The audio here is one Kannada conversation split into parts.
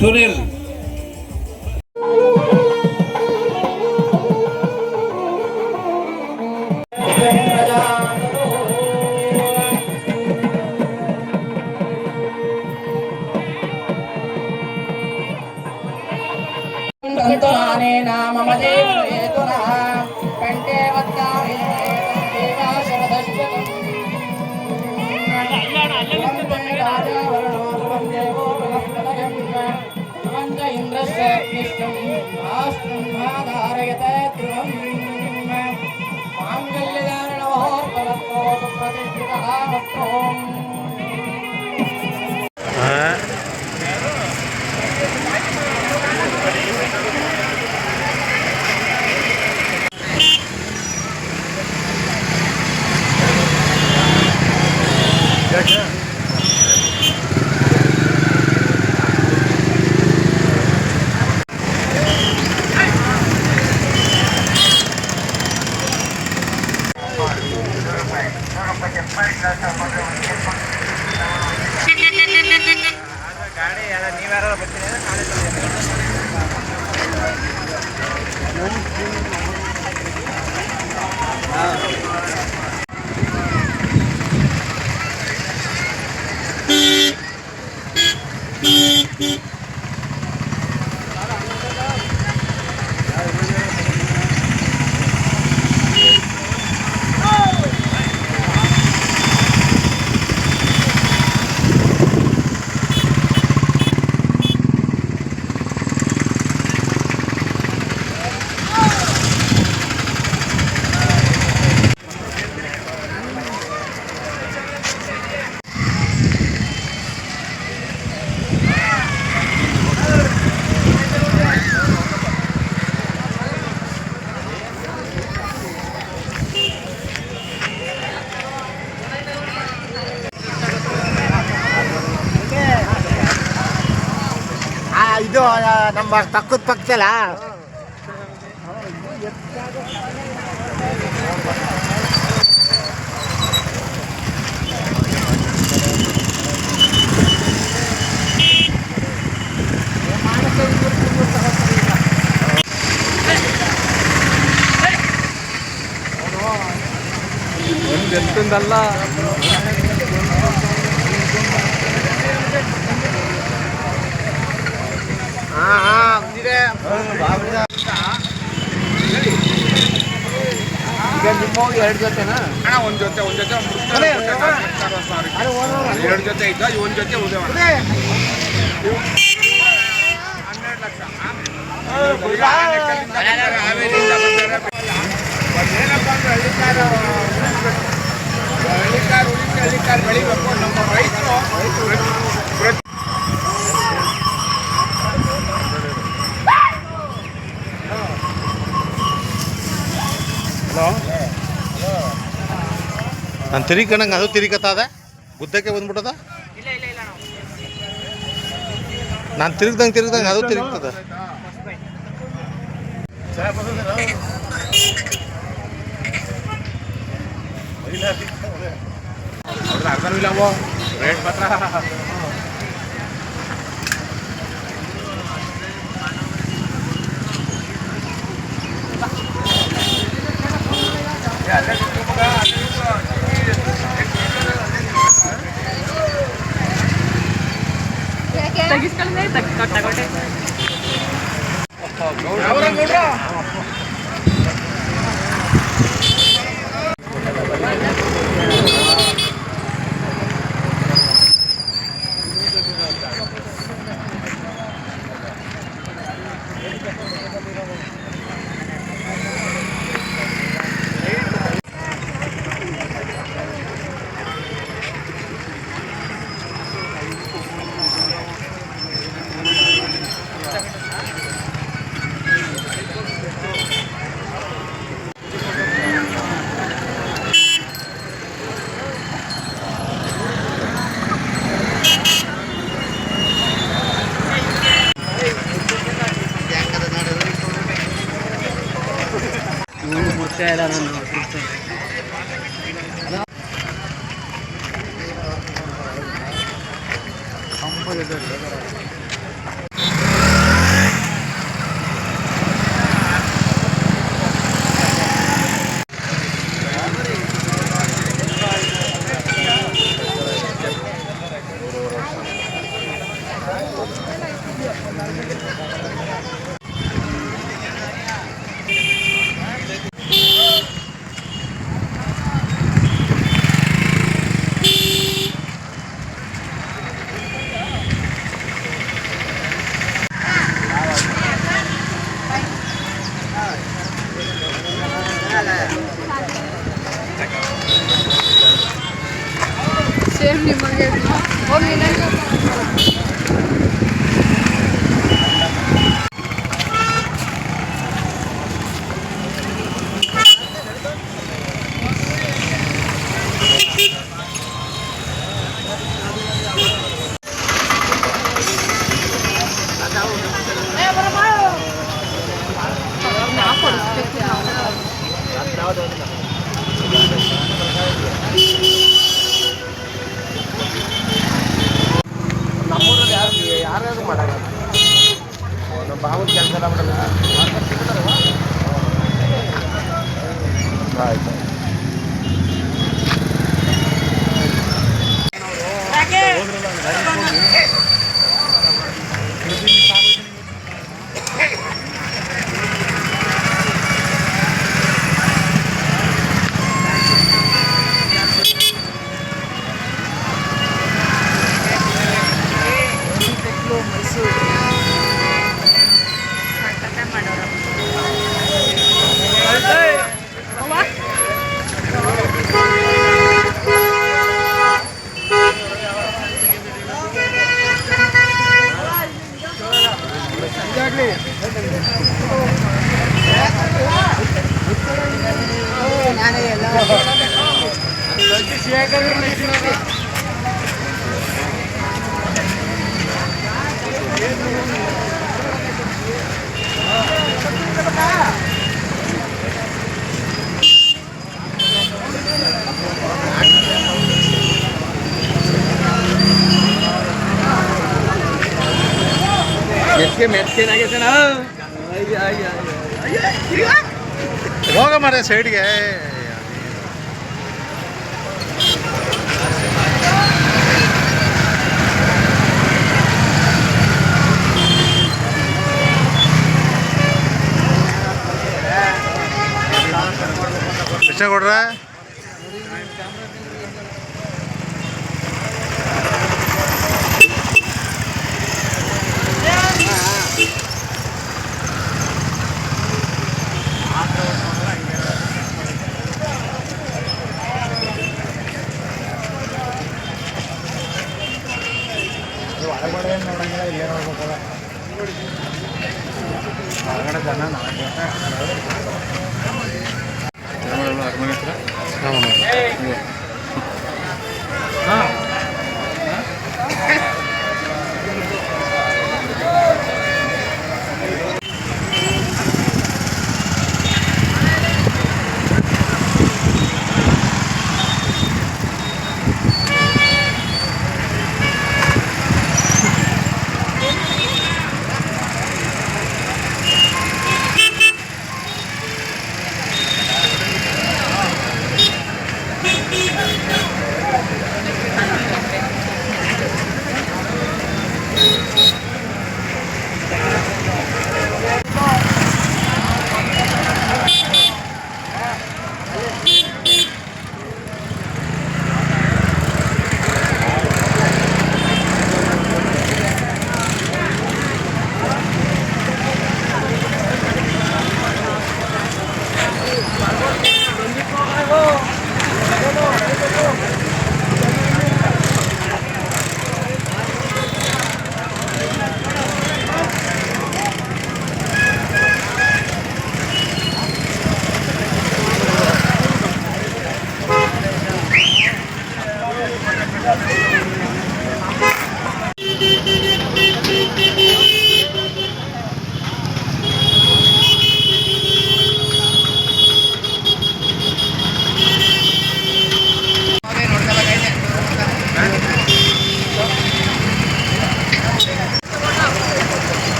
ಸುನಿಲ್. ಇದು ನಮ್ಮ ಪಕ್ಕದ ಪಕ್ಕದಲ್ಲ ಎಂತಂದಲ್ಲ ಈಗ ನಿಮ್ಮೋಗಿ 2 ಜೊತೆನಾ ಅಣ್ಣ? ಒಂದು ಜೊತೆ ಎರಡು ಜೊತೆ ಇದ್ದ ಒಂದು ಜೊತೆ ಉದಯ 12 ಲಕ್ಷ. ಏನಪ್ಪ ಅಂದ್ರೆ ಹಳ್ಳಿಕಾರ್ ಬೆಳಿಬೇಕು ನಮ್ಮ ರೈತರು. ನಾನು ತಿರುಗಣಂಗೆ ಅದು ತಿರುಗತ್ತದ ಗುದ್ದಕ್ಕೆ ಬಂದ್ಬಿಟ್ಟದ. ನಾನು ತಿರುಗ್ದಂಗೆ ಅದು ತಿರುಗ್ತದ. ಅರ್ಧವಿಲ್ಲವೋ ರೇಟ್ ಮಾತ್ರ ಸೇಮ್ ನಿಮಗೆ ಹೋಗಿ ನಮ್ಮೂರಲ್ಲಿ ಯಾರ್ಯಾರು ಮಾಡಲ್ಲ ನಮ್ಮ ಬಾವನ ಕೆಲಸ ಎಲ್ಲ ಮಾಡಲ್ಲ ಆಯ್ತು ಮೆತ್ಕೇನಾಗೈತೆ ಹೋಗ ಮಾರ ಸೈಡ್ಗೆ ಕೃಷ್ಣ ಕೊಡ್ರ ಹೊರಗಡೆ ನೋಡಂಗಿಲ್ಲ ಇಲ್ಲೇ ನೋಡ್ಬೇಕಲ್ಲ ಹೊರಗಡೆ ಜನ ಅರಮನೆ ಹತ್ರ ಹಾಂ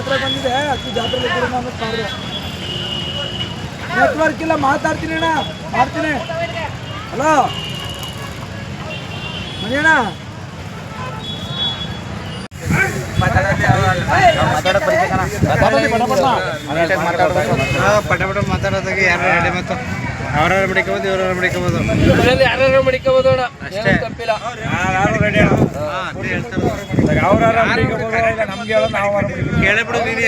ಜಾತ್ರೆ ಬಂದಿದೆ ಅದು ಜಾತ್ರೆ ಮಾಡಿದ್ರೆ ನೆಟ್ವರ್ಕ್ ಇಲ್ಲ ಮಾತಾಡ್ತೀನಿ ಅಣ್ಣ ಮಾಡ್ತೀನಿ ಹಲೋ ಮನೆಯಣ್ಣ ಪಟ ಮಾತಾಡೋದಾಗೆ ಯಾರು ರೆಡಿ ಮತ್ತು ಅವ್ರ ಮಡಿಕೋಬೋದು ಇವ್ರ ಮಡಿಕೋಬೋದು ಯಾರು ಮಡಿಕೋಬೋದು ಅಣ್ಣ ಅಷ್ಟೇ ತಪ್ಪಿಲ್ಲ ಯಾರು ರೆಡಿ ಅವ್ರ ನಮ್ಗೆ ಕೇಳೇ ಬಿಡು ನೀನು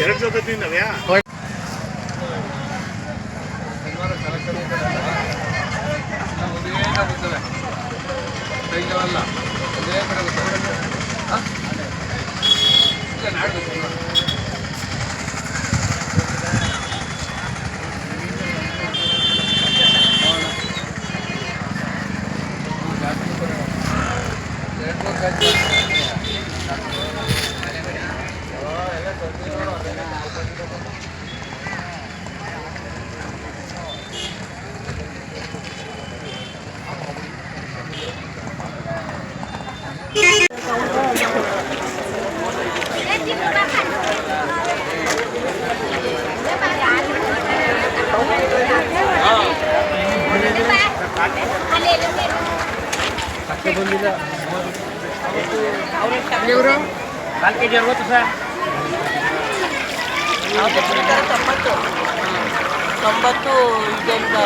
ಎರಡು ಜೊತೆ ತಿನ್ನವ್ಯಾ ಇವರು 4 kg 60 ಸರ್ 90 ಇದರಿಂದ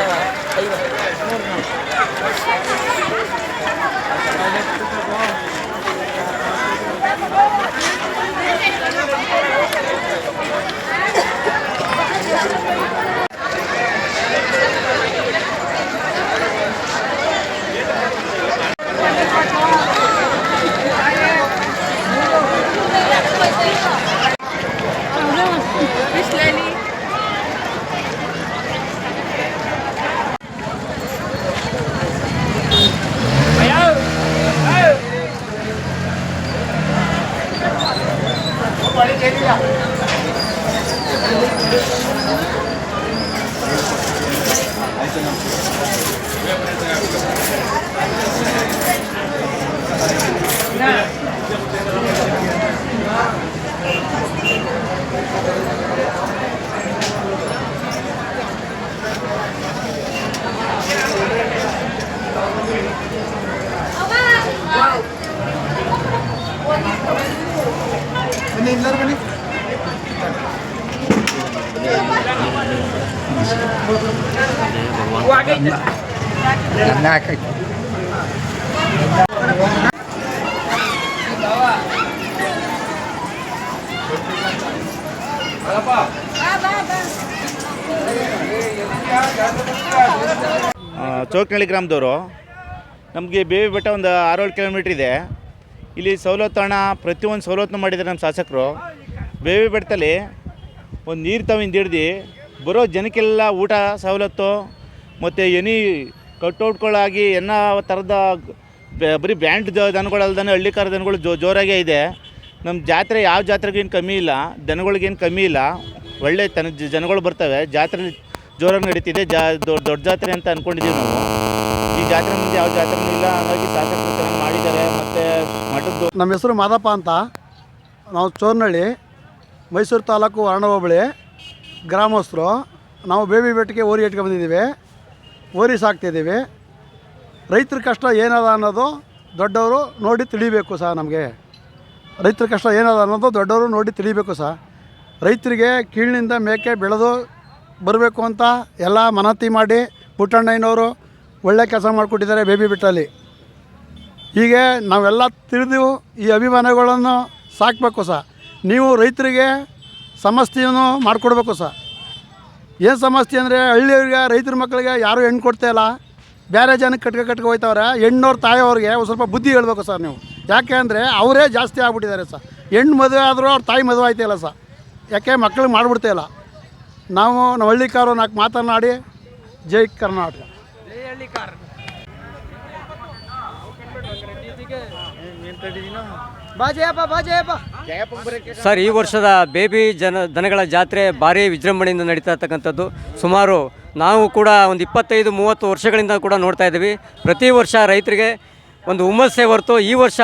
ಚೌಕನಹಳ್ಳಿ ಗ್ರಾಮದವರು. ನಮಗೆ ಬೇವಿ ಬೆಟ್ಟ ಒಂದು 6-7 ಕಿಲೋಮೀಟ್ರ್ ಇದೆ. ಇಲ್ಲಿ ಸವಲತ್ತು ಹಣ ಪ್ರತಿಯೊಂದು ಸವಲತ್ತು ಮಾಡಿದ್ದಾರೆ ನಮ್ಮ ಶಾಸಕರು. ಬೇವಿ ಬೆಟ್ಟದಲ್ಲಿ ಒಂದು ನೀರು ತವಿಂದ ಹಿಡ್ದು ಬರೋ ಜನಕ್ಕೆಲ್ಲ ಊಟ ಸವಲತ್ತು ಮತ್ತು ಎನಿ ಕಟ್ಔಟ್ಗಳಾಗಿ ಎಲ್ಲ ಥರದ ಬರೀ ಬ್ಯಾಂಡ್ ದನಗಳಲ್ದೇ ಹಳ್ಳಿಕಾರ ದನಗಳು ಜೋರಾಗೇ ಇದೆ. ನಮ್ಮ ಜಾತ್ರೆ ಯಾವ ಜಾತ್ರೆಗೇನು ಕಮ್ಮಿ ಇಲ್ಲ, ದನಗಳಿಗೇನು ಕಮ್ಮಿ ಇಲ್ಲ. ಒಳ್ಳೆ ಜನಗಳು ಬರ್ತವೆ. ಜಾತ್ರೆ ಜೋರಾಗಿ ನಡೀತಿದೆ. ದೊಡ್ಡ ಜಾತ್ರೆ ಅಂತ ಅಂದ್ಕೊಂಡಿದ್ದೀವಿ ನಾವು. ಈ ಜಾತ್ರೆ ಮುಂದೆ ಯಾವ ಜಾತ್ರೆನೂ ಇಲ್ಲ. ಹಾಗಾಗಿ ಶಾಸಕರು ಚೆನ್ನಾಗಿ ಮಾಡಿದ್ದಾರೆ. ಮತ್ತು ಮಠದ್ದು ನಮ್ಮ ಹೆಸರು ಮಾದಪ್ಪ ಅಂತ. ನಾವು ಚೋರ್ನಹಳ್ಳಿ, ಮೈಸೂರು ತಾಲೂಕು ವರ್ಣ ಹೋಬಳಿ ಗ್ರಾಮಸ್ಥರು. ನಾವು ಬೇಬಿ ಬೆಟ್ಟಕ್ಕೆ ಓರಿ ಇಟ್ಕೊಂಡು ಬಂದಿದ್ದೀವಿ. ಓರಿ ಸಾಕ್ತಿದ್ದೀವಿ. ರೈತರ ಕಷ್ಟ ಏನದ ಅನ್ನೋದು ದೊಡ್ಡವರು ನೋಡಿ ತಿಳಿಬೇಕು ಸಹ. ನಮಗೆ ರೈತರ ಕಷ್ಟ ಏನದ ಅನ್ನೋದು ದೊಡ್ಡವರು ನೋಡಿ ತಿಳಿಬೇಕು ಸಹ. ರೈತರಿಗೆ ಕೀಳಿನಿಂದ ಮೇಕೆ ಬೆಳೆದು ಬರಬೇಕು ಅಂತ ಎಲ್ಲ ಮನತಿ ಮಾಡಿ ಪುಟ್ಟಣ್ಣಯ್ಯನವರು ಒಳ್ಳೆ ಕೆಲಸ ಮಾಡಿಕೊಟ್ಟಿದ್ದಾರೆ ಬೇಬಿ ಬೆಟ್ಟಲ್ಲಿ. ಹೀಗೆ ನಾವೆಲ್ಲ ತಿಳಿದು ಈ ಅಭಿಮಾನಗಳನ್ನು ಸಾಕಬೇಕು ಸಹ. ನೀವು ರೈತರಿಗೆ ಸಮಸ್ಯೆಯನ್ನು ಮಾಡಿಕೊಡ್ಬೇಕು ಸಹ. ಏನು ಸಮಸ್ಯೆ ಅಂದರೆ ಹಳ್ಳಿಯವ್ರಿಗೆ ರೈತರ ಮಕ್ಕಳಿಗೆ ಯಾರೂ ಹೆಣ್ಣು ಕೊಡ್ತಾಯಿಲ್ಲ, ಬೇರೆ ಜನಕ್ಕೆ ಕಟ್ಕೊ ಹೋಯ್ತವ್ರೆ. ಹೆಣ್ಣವ್ರ ತಾಯಿಯವ್ರಿಗೆ ಒಂದು ಸ್ವಲ್ಪ ಬುದ್ಧಿ ಹೇಳ್ಬೇಕು ಸರ್ ನೀವು. ಯಾಕೆ ಅಂದರೆ ಅವರೇ ಜಾಸ್ತಿ ಆಗ್ಬಿಟ್ಟಿದ್ದಾರೆ ಸರ್. ಹೆಣ್ಣು ಮದುವೆ ಆದರೂ ಅವ್ರ ತಾಯಿ ಮದುವೆ ಆಯ್ತಿಲ್ಲ ಸರ್. ಯಾಕೆ ಮಕ್ಕಳಿಗೆ ಮಾಡಿಬಿಡ್ತಾಯಿಲ್ಲ. ನಾವು ನಮ್ಮ ಹಳ್ಳಿಕಾರು ನಾಲ್ಕು ಮಾತನಾಡಿ ಜೈ ಕರ್ನಾಟಕ. ಸರ್, ಈ ವರ್ಷದ ಬೇಬಿ ದನಗಳ ಜಾತ್ರೆ ಭಾರಿ ವಿಜೃಂಭಣೆಯಿಂದ ನಡೀತಾ ಇರ್ತಕ್ಕಂಥದ್ದು. ಸುಮಾರು ನಾವು ಕೂಡ ಒಂದು 25-30 ವರ್ಷಗಳಿಂದ ಕೂಡ ನೋಡ್ತಾ ಇದ್ದೀವಿ. ಪ್ರತಿ ವರ್ಷ ರೈತರಿಗೆ ಒಂದು ಹುಮ್ಮಸ್ಸೇ ಹೊರತು ಈ ವರ್ಷ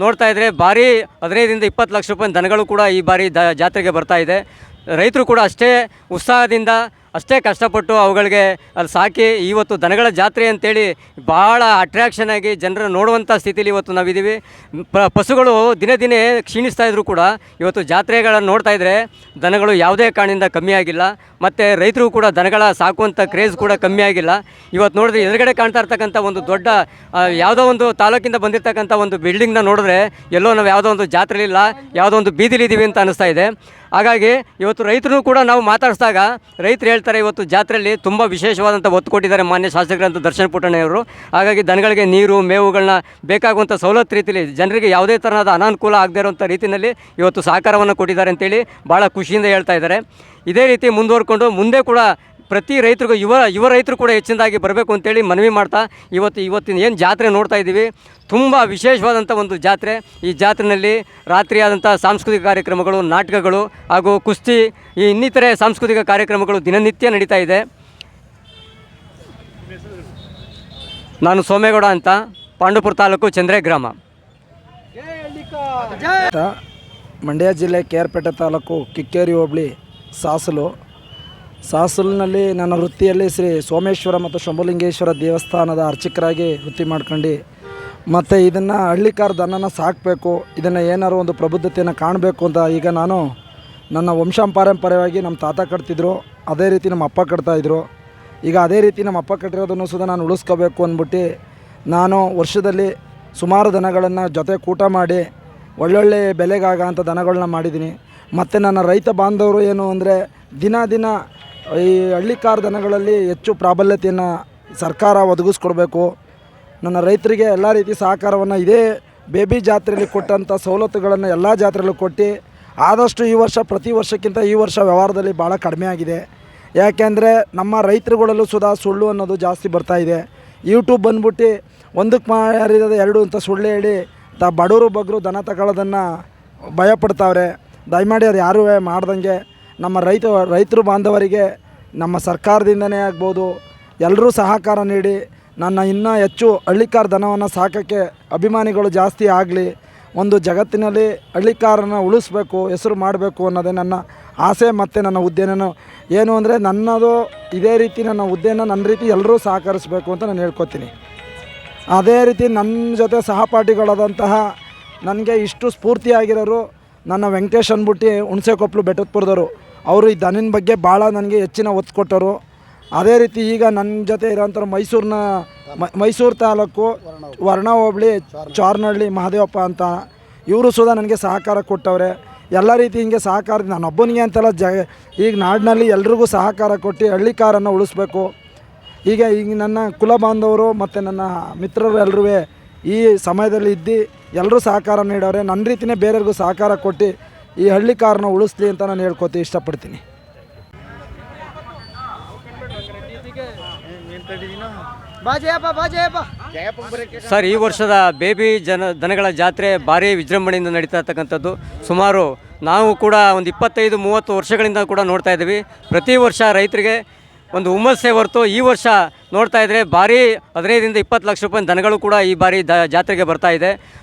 ನೋಡ್ತಾ ಇದ್ದರೆ ಭಾರಿ 15-20 ಲಕ್ಷ ರೂಪಾಯಿ ದನಗಳು ಕೂಡ ಈ ಬಾರಿ ಜಾತ್ರೆಗೆ ಬರ್ತಾ ಇದೆ. ರೈತರು ಕೂಡ ಅಷ್ಟೇ ಉತ್ಸಾಹದಿಂದ ಅಷ್ಟೇ ಕಷ್ಟಪಟ್ಟು ಅವುಗಳಿಗೆ ಅಲ್ಲಿ ಸಾಕಿ ಇವತ್ತು ದನಗಳ ಜಾತ್ರೆ ಅಂತೇಳಿ ಭಾಳ ಅಟ್ರ್ಯಾಕ್ಷನ್ ಆಗಿ ಜನರ ನೋಡುವಂಥ ಸ್ಥಿತಿಲಿ ಇವತ್ತು ನಾವಿದ್ದೀವಿ. ಪಶುಗಳು ದಿನೇ ದಿನೇ ಕ್ಷೀಣಿಸ್ತಾ ಇದ್ರೂ ಕೂಡ ಇವತ್ತು ಜಾತ್ರೆಗಳನ್ನು ನೋಡ್ತಾ ಇದ್ದರೆ ದನಗಳು ಯಾವುದೇ ಕಾರಣದಿಂದ ಕಮ್ಮಿ ಆಗಿಲ್ಲ. ಮತ್ತು ರೈತರು ಕೂಡ ದನಗಳ ಸಾಕುವಂಥ ಕ್ರೇಜ್ ಕೂಡ ಕಮ್ಮಿ ಆಗಿಲ್ಲ. ಇವತ್ತು ನೋಡಿದ್ರೆ ಎದುರುಗಡೆ ಕಾಣ್ತಾ ಇರ್ತಕ್ಕಂಥ ಒಂದು ದೊಡ್ಡ ಯಾವುದೋ ಒಂದು ತಾಲೂಕಿಂದ ಬಂದಿರತಕ್ಕಂಥ ಒಂದು ಬಿಲ್ಡಿಂಗ್ನ ನೋಡಿದ್ರೆ ಎಲ್ಲೋ ನಾವು ಯಾವುದೋ ಒಂದು ಜಾತ್ರೆಲಿಲ್ಲ, ಯಾವುದೋ ಒಂದು ಬೀದಿಲಿದ್ದೀವಿ ಅಂತ ಅನ್ನಿಸ್ತಾ ಇದೆ. ಹಾಗಾಗಿ ಇವತ್ತು ರೈತರು ಕೂಡ ನಾವು ಮಾತಾಡಿಸಿದಾಗ ರೈತರು ಹೇಳ್ತಾರೆ ಇವತ್ತು ಜಾತ್ರೆಯಲ್ಲಿ ತುಂಬ ವಿಶೇಷವಾದಂಥ ಒತ್ತು ಕೊಟ್ಟಿದ್ದಾರೆ ಮಾನ್ಯ ಶಾಸಕರಂತ ದರ್ಶನ್ ಪುಟ್ಟಣ್ಣವರು. ಹಾಗಾಗಿ ದನಗಳಿಗೆ ನೀರು ಮೇವುಗಳನ್ನ ಬೇಕಾಗುವಂಥ ಸವಲತ್ತು ರೀತಿಯಲ್ಲಿ ಜನರಿಗೆ ಯಾವುದೇ ಥರದ ಅನಾನುಕೂಲ ಆಗದೇ ಇರುವಂಥ ರೀತಿಯಲ್ಲಿ ಇವತ್ತು ಸಹಕಾರವನ್ನು ಕೊಟ್ಟಿದ್ದಾರೆ ಅಂತೇಳಿ ಭಾಳ ಖುಷಿಯಿಂದ ಹೇಳ್ತಾ ಇದ್ದಾರೆ. ಇದೇ ರೀತಿ ಮುಂದುವರ್ಕೊಂಡು ಮುಂದೆ ಕೂಡ ಪ್ರತಿ ರೈತರಿಗೂ ಯುವ ರೈತರು ಕೂಡ ಹೆಚ್ಚಿನದಾಗಿ ಬರಬೇಕು ಅಂತೇಳಿ ಮನವಿ ಮಾಡ್ತಾ ಇವತ್ತಿನ ಏನು ಜಾತ್ರೆ ನೋಡ್ತಾ ಇದ್ದೀವಿ ತುಂಬ ವಿಶೇಷವಾದಂಥ ಒಂದು ಜಾತ್ರೆ. ಈ ಜಾತ್ರೆಯಲ್ಲಿ ರಾತ್ರಿಯಾದಂಥ ಸಾಂಸ್ಕೃತಿಕ ಕಾರ್ಯಕ್ರಮಗಳು, ನಾಟಕಗಳು ಹಾಗೂ ಕುಸ್ತಿ ಈ ಇನ್ನಿತರೆ ಸಾಂಸ್ಕೃತಿಕ ಕಾರ್ಯಕ್ರಮಗಳು ದಿನನಿತ್ಯ ನಡೀತಾ ಇದೆ. ನಾನು ಸೋಮೇಗೌಡ ಅಂತ, ಪಾಂಡವಪುರ ತಾಲೂಕು ಚಂದ್ರೆ ಗ್ರಾಮ. ಮಂಡ್ಯ ಜಿಲ್ಲೆ ಕೇರ್ಪೇಟೆ ತಾಲೂಕು ಕಿಕ್ಕೇರಿ ಹೋಬಳಿ ಸಾಸಲಿನಲ್ಲಿ ನನ್ನ ವೃತ್ತಿಯಲ್ಲಿ ಶ್ರೀ ಸೋಮೇಶ್ವರ ಮತ್ತು ಶಂಭುಲಿಂಗೇಶ್ವರ ದೇವಸ್ಥಾನದ ಅರ್ಚಕರಾಗಿ ವೃತ್ತಿ ಮಾಡ್ಕೊಂಡು ಮತ್ತು ಇದನ್ನು ಹಳ್ಳಿಕಾರ ದನನ ಸಾಕಬೇಕು, ಇದನ್ನು ಏನಾರು ಒಂದು ಪ್ರಬುದ್ಧತೆಯನ್ನು ಕಾಣಬೇಕು ಅಂತ ಈಗ ನಾನು ನನ್ನ ವಂಶಪಾರಂಪರ್ಯವಾಗಿ ನಮ್ಮ ತಾತ ಕಟ್ತಿದ್ರು, ಅದೇ ರೀತಿ ನಮ್ಮ ಅಪ್ಪ ಕಟ್ತಾಯಿದ್ರು. ಈಗ ಅದೇ ರೀತಿ ನಮ್ಮ ಅಪ್ಪ ಕಟ್ಟಿರೋದನ್ನು ಸುಧಾ ನಾನು ಉಳಿಸ್ಕೋಬೇಕು ಅಂದ್ಬಿಟ್ಟು ನಾನು ವರ್ಷದಲ್ಲಿ ಸುಮಾರು ದನಗಳನ್ನು ಜೊತೆ ಕೂಟ ಮಾಡಿ ಒಳ್ಳೊಳ್ಳೆ ಬೆಲೆಗಾಗ ಅಂಥ ದನಗಳನ್ನ ಮಾಡಿದ್ದೀನಿ. ಮತ್ತು ನನ್ನ ರೈತ ಬಾಂಧವರು ಏನು ಅಂದರೆ ದಿನ ಈ ಹಳ್ಳಿಕಾರ ದನಗಳಲ್ಲಿ ಹೆಚ್ಚು ಪ್ರಾಬಲ್ಯತೆಯನ್ನು ಸರ್ಕಾರ ಒದಗಿಸ್ಕೊಡ್ಬೇಕು. ನನ್ನ ರೈತರಿಗೆ ಎಲ್ಲ ರೀತಿ ಸಹಕಾರವನ್ನು ಇದೇ ಬೇಬಿ ಜಾತ್ರೆಯಲ್ಲಿ ಕೊಟ್ಟಂಥ ಸವಲತ್ತುಗಳನ್ನು ಎಲ್ಲ ಜಾತ್ರೆಯಲ್ಲೂ ಕೊಟ್ಟು ಆದಷ್ಟು ಈ ವರ್ಷ ಪ್ರತಿ ವರ್ಷಕ್ಕಿಂತ ಈ ವರ್ಷ ವ್ಯವಹಾರದಲ್ಲಿ ಭಾಳ ಕಡಿಮೆ ಆಗಿದೆ. ಯಾಕೆಂದರೆ ನಮ್ಮ ರೈತರುಗಳಲ್ಲೂ ಸುಧಾ ಸುಳ್ಳು ಅನ್ನೋದು ಜಾಸ್ತಿ ಬರ್ತಾಯಿದೆ. ಯೂಟ್ಯೂಬ್ ಬಂದ್ಬಿಟ್ಟು ಒಂದಕ್ಕೆ ಮಾರಿದ ಎರಡು ಅಂತ ಸುಳ್ಳು ಹೇಳಿ ಬಡವರು ಬಗ್ಗರು ದನ ತಗೊಳ್ಳೋದನ್ನು ಭಯಪಡ್ತಾವ್ರೆ. ದಯಮಾಡಿ ಅವ್ರು ಯಾರೂ ಮಾಡ್ದಂಗೆ ನಮ್ಮ ರೈತರು ಬಾಂಧವರಿಗೆ ನಮ್ಮ ಸರ್ಕಾರದಿಂದನೇ ಆಗ್ಬೋದು ಎಲ್ಲರೂ ಸಹಕಾರ ನೀಡಿ ನನ್ನ ಇನ್ನೂ ಹೆಚ್ಚು ಹಳ್ಳಿಕಾರ ದನವನ್ನು ಸಾಕೋಕ್ಕೆ ಅಭಿಮಾನಿಗಳು ಜಾಸ್ತಿ ಆಗಲಿ, ಒಂದು ಜಗತ್ತಿನಲ್ಲಿ ಹಳ್ಳಿಕಾರನ ಉಳಿಸ್ಬೇಕು, ಹೆಸರು ಮಾಡಬೇಕು ಅನ್ನೋದೇ ನನ್ನ ಆಸೆ. ಮತ್ತು ನನ್ನ ಉದ್ದೇನ ಏನು ಅಂದರೆ ನನ್ನದು ಇದೇ ರೀತಿ ನನ್ನ ಉದ್ದೇನ ನನ್ನ ರೀತಿ ಎಲ್ಲರೂ ಸಹಕರಿಸಬೇಕು ಅಂತ ನಾನು ಹೇಳ್ಕೊತೀನಿ. ಅದೇ ರೀತಿ ನನ್ನ ಜೊತೆ ಸಹಪಾಠಿಗಳಾದಂತಹ ನನಗೆ ಇಷ್ಟು ಸ್ಫೂರ್ತಿಯಾಗಿರೋರು ನನ್ನ ವೆಂಕಟೇಶ್ ಅಂದ್ಬಿಟ್ಟು ಹುಣಸೆಕೊಪ್ಪಲು ಬೆಟ್ಟದಪುರದವರು. ಅವರು ಈ ದನಿನ ಬಗ್ಗೆ ಭಾಳ ನನಗೆ ಹೆಚ್ಚಿನ ಒತ್ತು ಕೊಟ್ಟರು. ಅದೇ ರೀತಿ ಈಗ ನನ್ನ ಜೊತೆ ಇರೋಂಥ ಮೈಸೂರು ತಾಲೂಕು ವರ್ಣ ಹೋಬಳಿ ಚಾರ್ನಹಳ್ಳಿ ಮಹದೇವಪ್ಪ ಅಂತ ಇವರು ಸುಧಾ ನನಗೆ ಸಹಕಾರ ಕೊಟ್ಟವ್ರೆ. ಎಲ್ಲ ರೀತಿ ಹಿಂಗೆ ಸಹಕಾರ ನಾನೊಬ್ಬನಿಗೆ ಅಂತಲ್ಲ ಈಗ ನಾಡಿನಲ್ಲಿ ಎಲ್ರಿಗೂ ಸಹಕಾರ ಕೊಟ್ಟು ಹಳ್ಳಿಕಾರನ್ನು ಉಳಿಸ್ಬೇಕು. ಈಗ ನನ್ನ ಕುಲ ಬಾಂಧವರು ಮತ್ತು ನನ್ನ ಮಿತ್ರರು ಎಲ್ಲರೂ ಈ ಸಮಯದಲ್ಲಿ ಇದ್ದು ಎಲ್ಲರೂ ಸಹಕಾರ ನೀಡೋರೆ. ನನ್ನ ರೀತಿಯೇ ಬೇರೆಯವ್ರಿಗೂ ಸಹಕಾರ ಕೊಟ್ಟು ಈ ಹಳ್ಳಿಕಾರನ ಉಳಿಸ್ಲಿ ಅಂತ ನಾನು ಹೇಳ್ಕೊತಿ ಇಷ್ಟಪಡ್ತೀನಿ. ಸರ್, ಈ ವರ್ಷದ ಬೇಬಿ ದನಗಳ ಜಾತ್ರೆ ಭಾರಿ ವಿಜೃಂಭಣೆಯಿಂದ ನಡೀತಾ ಇರ್ತಕ್ಕಂಥದ್ದು. ಸುಮಾರು ನಾವು ಕೂಡ ಒಂದು 25-30 ವರ್ಷಗಳಿಂದ ಕೂಡ ನೋಡ್ತಾ ಇದ್ದೀವಿ. ಪ್ರತಿ ವರ್ಷ ರೈತರಿಗೆ ಒಂದು ಹುಮ್ಮಸ್ಸೇ ಹೊರತು ಈ ವರ್ಷ ನೋಡ್ತಾ ಇದ್ದರೆ ಭಾರಿ 15-20 ಲಕ್ಷ ರೂಪಾಯಿ ದನಗಳು ಕೂಡ ಈ ಬಾರಿ ಜಾತ್ರೆಗೆ ಬರ್ತಾ ಇದೆ.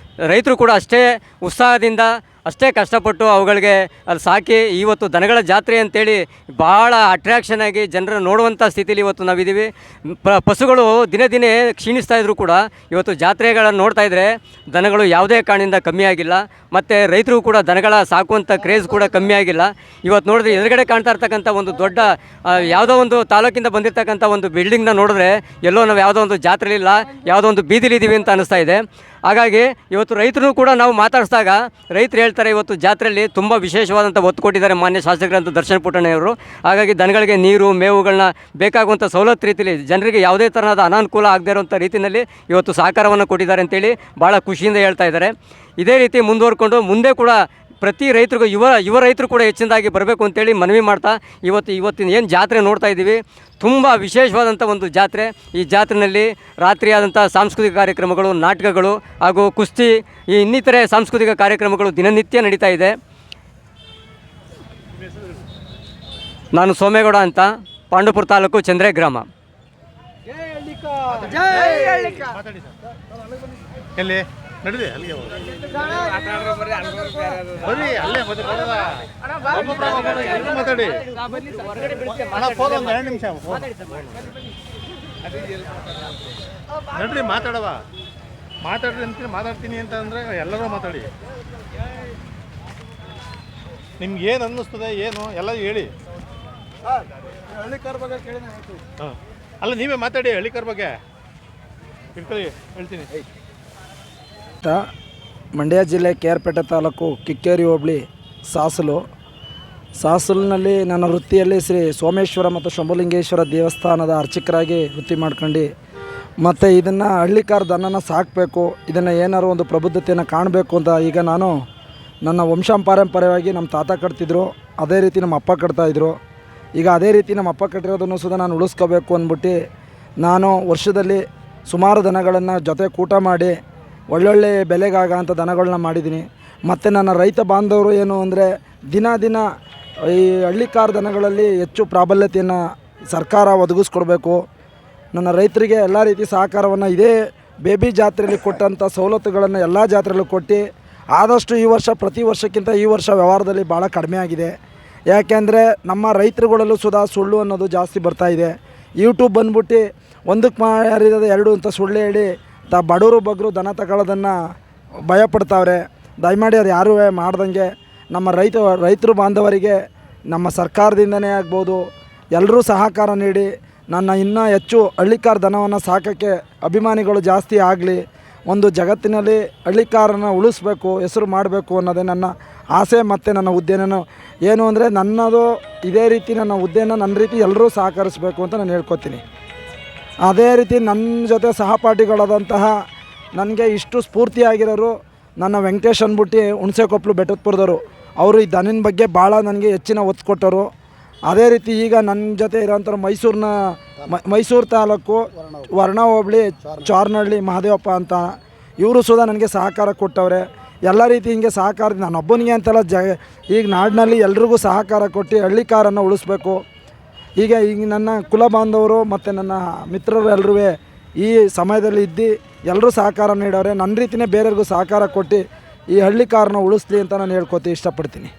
ರೈತರು ಕೂಡ ಅಷ್ಟೇ ಉತ್ಸಾಹದಿಂದ ಅಷ್ಟೇ ಕಷ್ಟಪಟ್ಟು ಅವುಗಳಿಗೆ ಅಲ್ಲಿ ಸಾಕಿ ಇವತ್ತು ದನಗಳ ಜಾತ್ರೆ ಅಂತೇಳಿ ಭಾಳ ಅಟ್ರ್ಯಾಕ್ಷನ್ ಆಗಿ ಜನರನ್ನು ನೋಡುವಂಥ ಸ್ಥಿತಿಲಿ ಇವತ್ತು ನಾವಿದ್ದೀವಿ. ಪಶುಗಳು ದಿನೇ ದಿನೇ ಕ್ಷೀಣಿಸ್ತಾ ಇದ್ರೂ ಕೂಡ ಇವತ್ತು ಜಾತ್ರೆಗಳನ್ನು ನೋಡ್ತಾ ಇದ್ದರೆ ದನಗಳು ಯಾವುದೇ ಕಾರಣದಿಂದ ಕಮ್ಮಿ ಆಗಿಲ್ಲ. ಮತ್ತು ರೈತರು ಕೂಡ ದನಗಳ ಸಾಕುವಂಥ ಕ್ರೇಜ್ ಕೂಡ ಕಮ್ಮಿ ಆಗಿಲ್ಲ. ಇವತ್ತು ನೋಡಿದ್ರೆ ಎದುರುಗಡೆ ಕಾಣ್ತಾ ಇರ್ತಕ್ಕಂಥ ಒಂದು ದೊಡ್ಡ ಯಾವುದೋ ಒಂದು ತಾಲೂಕಿಂದ ಬಂದಿರತಕ್ಕಂಥ ಒಂದು ಬಿಲ್ಡಿಂಗ್ನ ನೋಡಿದ್ರೆ ಎಲ್ಲೋ ನಾವು ಯಾವುದೋ ಒಂದು ಜಾತ್ರೆಲಿಲ್ಲ, ಯಾವುದೋ ಒಂದು ಬೀದಿಲಿದ್ದೀವಿ ಅಂತ ಅನ್ನಿಸ್ತಾ ಇದೆ. ಹಾಗಾಗಿ ಇವತ್ತು ರೈತರು ಕೂಡ ನಾವು ಮಾತಾಡಿಸಿದಾಗ ರೈತರು ಹೇಳ್ತಾರೆ ಇವತ್ತು ಜಾತ್ರೆಯಲ್ಲಿ ತುಂಬ ವಿಶೇಷವಾದಂಥ ಒತ್ತು ಕೊಟ್ಟಿದ್ದಾರೆ ಮಾನ್ಯ ಶಾಸಕರಂತ ದರ್ಶನ್ ಪುಟ್ಟಣ್ಣವರು. ಹಾಗಾಗಿ ದನಗಳಿಗೆ ನೀರು ಮೇವುಗಳನ್ನ ಬೇಕಾಗುವಂಥ ಸವಲತ್ತು ರೀತಿಯಲ್ಲಿ ಜನರಿಗೆ ಯಾವುದೇ ಥರದ ಅನಾನುಕೂಲ ಆಗದೇ ಇರುವಂಥ ರೀತಿಯಲ್ಲಿ ಇವತ್ತು ಸಹಕಾರವನ್ನು ಕೊಟ್ಟಿದ್ದಾರೆ ಅಂತೇಳಿ ಭಾಳ ಖುಷಿಯಿಂದ ಹೇಳ್ತಾ ಇದ್ದಾರೆ. ಇದೇ ರೀತಿ ಮುಂದುವರ್ಕೊಂಡು ಮುಂದೆ ಕೂಡ ಪ್ರತಿ ರೈತರಿಗೂ ಯುವ ರೈತರು ಕೂಡ ಹೆಚ್ಚಿನದಾಗಿ ಬರಬೇಕು ಅಂತೇಳಿ ಮನವಿ ಮಾಡ್ತಾ ಇವತ್ತಿನ ಏನು ಜಾತ್ರೆ ನೋಡ್ತಾ ಇದ್ದೀವಿ ತುಂಬ ವಿಶೇಷವಾದಂಥ ಒಂದು ಜಾತ್ರೆ. ಈ ಜಾತ್ರೆಯಲ್ಲಿ ರಾತ್ರಿಯಾದಂಥ ಸಾಂಸ್ಕೃತಿಕ ಕಾರ್ಯಕ್ರಮಗಳು, ನಾಟಕಗಳು ಹಾಗೂ ಕುಸ್ತಿ ಈ ಇನ್ನಿತರೆ ಸಾಂಸ್ಕೃತಿಕ ಕಾರ್ಯಕ್ರಮಗಳು ದಿನನಿತ್ಯ ನಡೀತಾ ಇದೆ. ನಾನು ಸೋಮೇಗೌಡ ಅಂತ, ಪಾಂಡವಪುರ ತಾಲೂಕು ಚಂದ್ರೆ ಗ್ರಾಮ. ಎಲ್ಲಿ ನಡೀರಿ ಅಲ್ಲಿಗೆ ಮಾತಾಡಿ ಒಂದು 2 ನಿಮಿಷ ನಡ್ರಿ ಮಾತಾಡವ ಮಾತಾಡ್ರಿ ಅಂತೀನಿ ಮಾತಾಡ್ತೀನಿ ಅಂತ ಅಂದರೆ ಎಲ್ಲರೂ ಮಾತಾಡಿ. ನಿಮ್ಗೆ ಏನು ಅನ್ನಿಸ್ತದೆ ಏನು ಎಲ್ಲ ಹೇಳಿ. ಹಳ್ಳಿಕಾರ ಬಗ್ಗೆ ಕೇಳಿ ಹಾಂ ಅಲ್ಲ ನೀವೇ ಮಾತಾಡಿ ಹಳ್ಳಿಕಾರ ಬಗ್ಗೆ ಇಟ್ಕೊಳ್ಳಿ ಹೇಳ್ತೀನಿ. ಮಂಡ್ಯ ಜಿಲ್ಲೆ ಕೇರ್ಪೇಟೆ ತಾಲೂಕು ಕಿಕ್ಕೇರಿ ಹೋಬಳಿ ಸಾಸಲಿನಲ್ಲಿ ನನ್ನ ವೃತ್ತಿಯಲ್ಲಿ ಶ್ರೀ ಸೋಮೇಶ್ವರ ಮತ್ತು ಶಂಭುಲಿಂಗೇಶ್ವರ ದೇವಸ್ಥಾನದ ಅರ್ಚಕರಾಗಿ ವೃತ್ತಿ ಮಾಡ್ಕೊಂಡು ಮತ್ತು ಇದನ್ನು ಹಳ್ಳಿಕಾರ ದನನ ಸಾಕಬೇಕು, ಇದನ್ನು ಏನಾರು ಒಂದು ಪ್ರಬುದ್ಧತೆಯನ್ನು ಕಾಣಬೇಕು ಅಂತ ಈಗ ನಾನು ನನ್ನ ವಂಶಪಾರಂಪರ್ಯವಾಗಿ ನಮ್ಮ ತಾತ ಕಟ್ತಿದ್ರು, ಅದೇ ರೀತಿ ನಮ್ಮ ಅಪ್ಪ ಕಟ್ತಾಯಿದ್ರು. ಈಗ ಅದೇ ರೀತಿ ನಮ್ಮ ಅಪ್ಪ ಕಟ್ಟಿರೋದನ್ನು ಸುಧಾ ನಾನು ಉಳಿಸ್ಕೋಬೇಕು ಅಂದ್ಬಿಟ್ಟು ನಾನು ವರ್ಷದಲ್ಲಿ ಸುಮಾರು ದನಗಳನ್ನು ಜೊತೆ ಕೂಟ ಮಾಡಿ ಒಳ್ಳೊಳ್ಳೆ ಬೆಲೆಗಾಗಂಥ ದನಗಳನ್ನ ಮಾಡಿದ್ದೀನಿ. ಮತ್ತು ನನ್ನ ರೈತ ಬಾಂಧವರು ಏನು ಅಂದರೆ ದಿನ ಈ ಹಳ್ಳಿಕಾರ ದನಗಳಲ್ಲಿ ಹೆಚ್ಚು ಪ್ರಾಬಲ್ಯತೆಯನ್ನು ಸರ್ಕಾರ ಒದಗಿಸ್ಕೊಡ್ಬೇಕು. ನನ್ನ ರೈತರಿಗೆ ಎಲ್ಲ ರೀತಿ ಸಹಕಾರವನ್ನು ಇದೇ ಬೇಬಿ ಜಾತ್ರೆಯಲ್ಲಿ ಕೊಟ್ಟಂಥ ಸವಲತ್ತುಗಳನ್ನು ಎಲ್ಲ ಜಾತ್ರೆಯಲ್ಲೂ ಕೊಟ್ಟು ಆದಷ್ಟು ಈ ವರ್ಷ ಪ್ರತಿ ವರ್ಷಕ್ಕಿಂತ ಈ ವರ್ಷ ವ್ಯವಹಾರದಲ್ಲಿ ಭಾಳ ಕಡಿಮೆ ಆಗಿದೆ. ಯಾಕೆಂದರೆ ನಮ್ಮ ರೈತರುಗಳಲ್ಲೂ ಸುಧಾ ಸುಳ್ಳು ಅನ್ನೋದು ಜಾಸ್ತಿ ಬರ್ತಾಯಿದೆ. ಯೂಟ್ಯೂಬ್ ಬಂದ್ಬಿಟ್ಟು ಒಂದಕ್ಕೆ ಮಾರಿದ 2 ಅಂತ ಸುಳ್ಳು ಹೇಳಿ ಬಡವರು ಬಗ್ಗರು ದನ ತಗೊಳ್ಳೋದನ್ನು ಭಯಪಡ್ತಾವ್ರೆ. ದಯಮಾಡಿ ಅದು ಯಾರೂ ಮಾಡ್ದಂಗೆ ನಮ್ಮ ರೈತರು ಬಾಂಧವರಿಗೆ ನಮ್ಮ ಸರ್ಕಾರದಿಂದನೇ ಆಗ್ಬೋದು ಎಲ್ಲರೂ ಸಹಕಾರ ನೀಡಿ ನನ್ನ ಇನ್ನೂ ಹೆಚ್ಚು ಹಳ್ಳಿಕಾರ ದನವನ್ನು ಸಾಕೋಕ್ಕೆ ಅಭಿಮಾನಿಗಳು ಜಾಸ್ತಿ ಆಗಲಿ, ಒಂದು ಜಗತ್ತಿನಲ್ಲಿ ಹಳ್ಳಿಕಾರನ ಉಳಿಸ್ಬೇಕು, ಹೆಸರು ಮಾಡಬೇಕು ಅನ್ನೋದೇ ನನ್ನ ಆಸೆ. ಮತ್ತು ನನ್ನ ಉದ್ದೇನ ಏನು ಅಂದರೆ ನನ್ನದು ಇದೇ ರೀತಿ ನನ್ನ ಉದ್ದೇನ ನನ್ನ ರೀತಿ ಎಲ್ಲರೂ ಸಹಕರಿಸಬೇಕು ಅಂತ ನಾನು ಹೇಳ್ಕೊತೀನಿ. ಅದೇ ರೀತಿ ನನ್ನ ಜೊತೆ ಸಹಪಾಠಿಗಳಾದಂತಹ ನನಗೆ ಇಷ್ಟು ಸ್ಫೂರ್ತಿಯಾಗಿರೋರು ನನ್ನ ವೆಂಕಟೇಶ್ ಅಂದ್ಬಿಟ್ಟು ಹುಣಸೆಕೊಪ್ಪಲು ಬೆಟ್ಟದಪುರದವರು. ಅವರು ಈ ದನಿನ ಬಗ್ಗೆ ಭಾಳ ನನಗೆ ಹೆಚ್ಚಿನ ಒತ್ತು ಕೊಟ್ಟರು. ಅದೇ ರೀತಿ ಈಗ ನನ್ನ ಜೊತೆ ಇರೋಂಥ ಮೈಸೂರು ತಾಲೂಕು ವರ್ಣ ಹೋಬಳಿ ಚಾರ್ನಹಳ್ಳಿ ಮಹದೇವಪ್ಪ ಅಂತ ಇವರು ಸುಧಾ ನನಗೆ ಸಹಕಾರ ಕೊಟ್ಟವ್ರೆ. ಎಲ್ಲ ರೀತಿ ಹಿಂಗೆ ಸಹಕಾರ ನಾನೊಬ್ಬನಿಗೆ ಅಂತಲ್ಲ ಈಗ ನಾಡಿನಲ್ಲಿ ಎಲ್ರಿಗೂ ಸಹಕಾರ ಕೊಟ್ಟು ಹಳ್ಳಿಕಾರನ್ನು ಉಳಿಸ್ಬೇಕು. ಈಗ ನನ್ನ ಕುಲ ಬಾಂಧವರು ಮತ್ತು ನನ್ನ ಮಿತ್ರರು ಎಲ್ಲರೂ ಈ ಸಮಯದಲ್ಲಿ ಇದ್ದು ಎಲ್ಲರೂ ಸಹಕಾರ ನೀಡೋರೆ. ನನ್ನ ರೀತಿಯೇ ಬೇರೆಯವ್ರಿಗೂ ಸಹಕಾರ ಕೊಟ್ಟು ಈ ಹಳ್ಳಿಕಾರನ ಉಳಿಸ್ಲಿ ಅಂತ ನಾನು ಹೇಳ್ಕೊತೀನಿ ಇಷ್ಟಪಡ್ತೀನಿ.